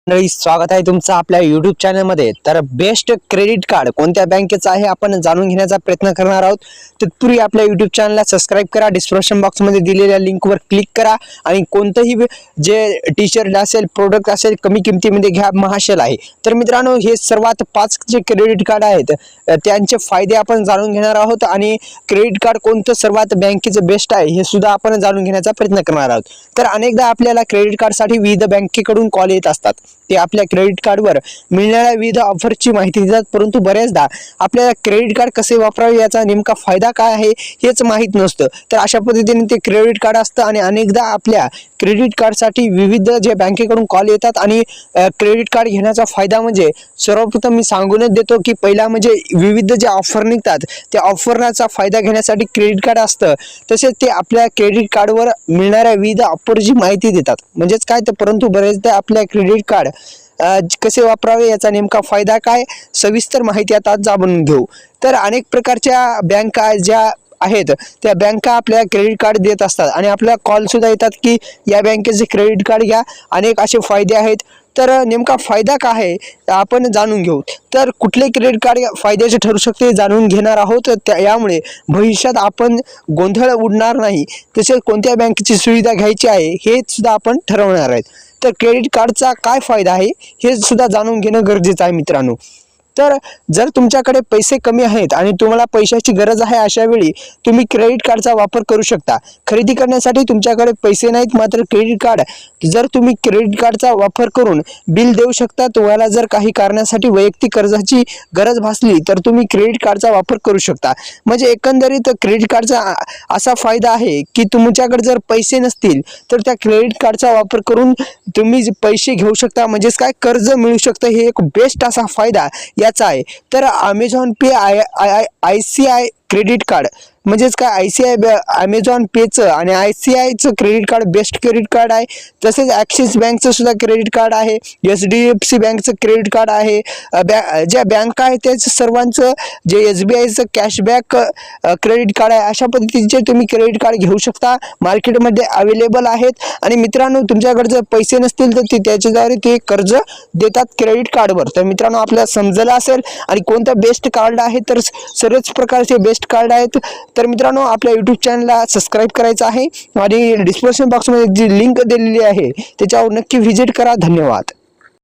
स्वागत आहे तुमचं आपल्या YouTube चॅनलमध्ये। तर बेस्ट क्रेडिट कार्ड कोणत्या बँकेचं आहे आपण जाणून घेण्याचा प्रयत्न करणार आहोत। तत्पूर्वी आपल्या YouTube चॅनलला सबस्क्राइब करा, डिस्क्रिप्शन बॉक्स मध्ये दिलेल्या लिंकवर क्लिक करा आणि कोणतेही जे टी-शर्ट असेल, प्रोडक्ट असेल कमी किमतीमध्ये घ्या, महाशल आहे। तर मित्रांनो, हे सर्वात 5 जे क्रेडिट कार्ड आहेत त्यांचे फायदे आपण जाणून घेणार आहोत आणि क्रेडिट कार्ड कोणतं सर्वात बँकेचं बेस्ट आहे हे सुद्धा आपण जाणून घेण्याचा प्रयत्न करणार आहोत। तर अनेकदा आपल्याला क्रेडिट कार्डसाठी विविध बँकेकडून कॉल येत असतात। ते आपल्या क्रेडिट कार्डवर मिळणाऱ्या विविध ऑफरची माहिती देतात, परंतु बरेचदा आपल्याला क्रेडिट कार्ड कसे वापरावे याचा नेमका फायदा काय आहे हेच माहित नसतं। तर अशा पद्धतीने ते क्रेडिट कार्ड असतं आणि अनेकदा आपल्या क्रेडिट कार्डसाठी विविध जे बँकेकडून कॉल येतात आणि क्रेडिट कार्ड घेण्याचा फायदा म्हणजे सर्वप्रथम मी सांगूनच देतो की पहिला म्हणजे विविध जे ऑफर निघतात त्या ऑफरचा फायदा घेण्यासाठी क्रेडिट कार्ड असतं। तसेच ते आपल्या क्रेडिट कार्डवर मिळणाऱ्या विविध ऑफरची माहिती देतात, म्हणजेच काय तर परंतु बरेचदा आपल्या क्रेडिट कार्ड कसे वापरावे याचा नेमका फायदा काय सविस्तर माहिती आता जाणून घेऊ। तर अनेक प्रकारच्या बँका ज्या आहेत त्या बँका आपल्या क्रेडिट कार्ड देत असतात आणि आपल्याला कॉल सुद्धा येतात की या बँकेचे क्रेडिट कार्ड घ्या, अनेक असे फायदे आहेत। तर नेमका फायदा काय आहे आपण जाणून घेऊ। तर कुठले क्रेडिट कार्ड फायद्याचे ठरू शकते जाणून घेणार आहोत। यामुळे भविष्यात आपण गोंधळ उडणार नाही, तसेच कोणत्या बँकेची सुविधा घ्यायची आहे हे सुद्धा आपण ठरवणार आहेत। तर क्रेडिट कार्डचा काय फायदा आहे हे सुद्धा जाणून घेणं गरजेचं आहे मित्रांनो। तर जर तुमच्याकडे पैसे कमी आहेत आणि तुम्हाला पैशाची गरज आहे, अशा वेळी तुम्ही क्रेडिट कार्डचा वापर करू शकता। खरेदी करण्यासाठी तुमच्याकडे पैसे नाहीत, मात्र क्रेडिट कार्ड जर तुम्ही क्रेडिट कार्डचा वापर करून बिल देऊ शकता। तुम्हाला जर काही कारणासाठी वैयक्तिक कर्जाची गरज भासली तर तुम्ही क्रेडिट कार्डचा वापर करू शकता। म्हणजे एकंदरीत क्रेडिट कार्डचा असा फायदा आहे की तुमच्याकडे जर पैसे नसतील तर त्या क्रेडिट कार्डचा वापर करून तुम्ही पैसे घेऊ शकता, म्हणजेच काय कर्ज मिळू शकतं। हे एक बेस्ट असा फायदा याचा आहे। तर Amazon pay ICI credit card म्हणजेच काय ICI अमेझॉन पेचं आणि ICIचं credit card best credit card आहे। तसेच ॲक्सिस बँकचं सुद्धा क्रेडिट कार्ड आहे, HDFC बँकचं क्रेडिट कार्ड आहे। ज्या बँका आहेत त्या सर्वांचं जे SBIचं कॅशबॅक क्रेडिट कार्ड आहे। अशा पद्धतीचे तुम्ही क्रेडिट कार्ड घेऊ शकता, मार्केटमध्ये अवेलेबल आहेत। आणि मित्रांनो, तुमच्याकडे जर पैसे नसतील तर त्याच्याद्वारे ते कर्ज देतात क्रेडिट कार्डवर। तर मित्रांनो, आपल्याला समजलं असेल आणि कोणतं बेस्ट कार्ड आहे तर सर्वच प्रकारचे बेस्ट कार्ड आहेत। तर मित्रांनो, आपल्या YouTube चॅनलला सबस्क्राइब करायचं आहे आणि डिस्क्रिप्शन बॉक्समध्ये जी लिंक दिलेली आहे त्याच्यावर नक्की व्हिजिट करा। धन्यवाद।